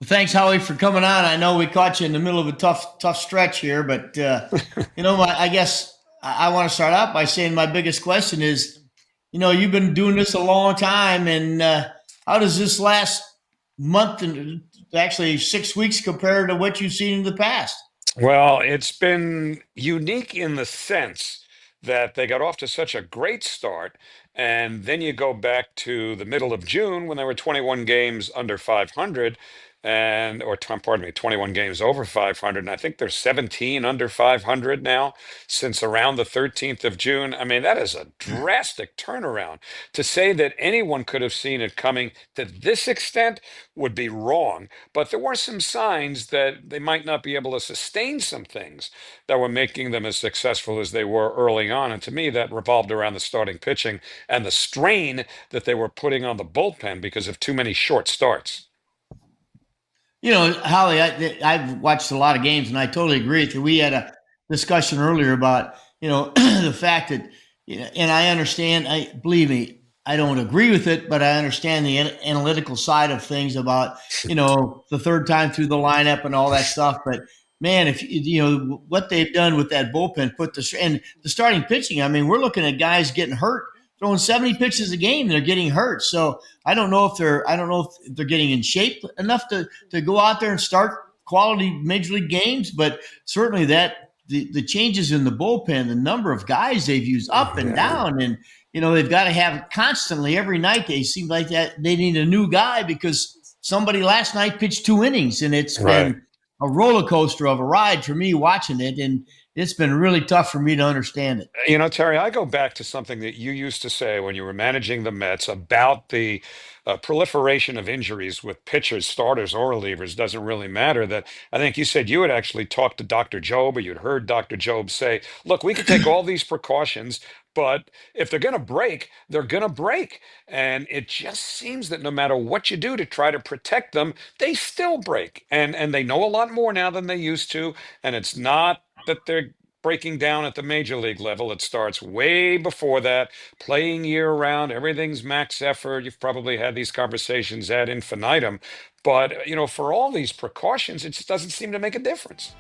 Thanks, Howie, for coming on. I know we caught you in the middle of a tough stretch here, but I guess I want to start out by saying my biggest question is, you've been doing this a long time, and how does this last month and actually 6 weeks compare to what you've seen in the past? Well, it's been unique in the sense that they got off to such a great start. And then you go back to the middle of June when there were 21 games under 500 pardon me, 21 games over 500. And I think there's 17 under 500 now since around the 13th of June. I mean, that is a drastic turnaround. To say that anyone could have seen it coming to this extent would be wrong. But there were some signs that they might not be able to sustain some things that were making them as successful as they were early on. And to me, that revolved around the starting pitching and the strain that they were putting on the bullpen because of too many short starts. Howie, I've watched a lot of games, and I totally agree with you. We had a discussion earlier about the fact that, and I understand. I believe me, I don't agree with it, but I understand the analytical side of things about the third time through the lineup and all that stuff. But man, if what they've done with that bullpen, and the starting pitching. I mean, we're looking at guys getting hurt, throwing 70 pitches a game. They're getting hurt, so I don't know if they're getting in shape enough to go out there and start quality major league games, but certainly that the changes in the bullpen, the number of guys they've used up and Yeah. down, and they've got to have constantly every night. They seem like that they need a new guy because somebody last night pitched 2 innings, and it's Right. been a roller coaster of a ride for me watching it, and it's been really tough for me to understand it. Terry, I go back to something that you used to say when you were managing the Mets about the proliferation of injuries with pitchers, starters, or relievers. Doesn't really matter. That I think you said you had actually talked to Dr. Job, or you'd heard Dr. Job say, look, we could take all these precautions, but if they're going to break, they're going to break. And it just seems that no matter what you do to try to protect them, they still break. And they know a lot more now than they used to. And it's not that they're breaking down at the major league level. It starts way before that, playing year round, everything's max effort. You've probably had these conversations ad infinitum. But, for all these precautions, it just doesn't seem to make a difference.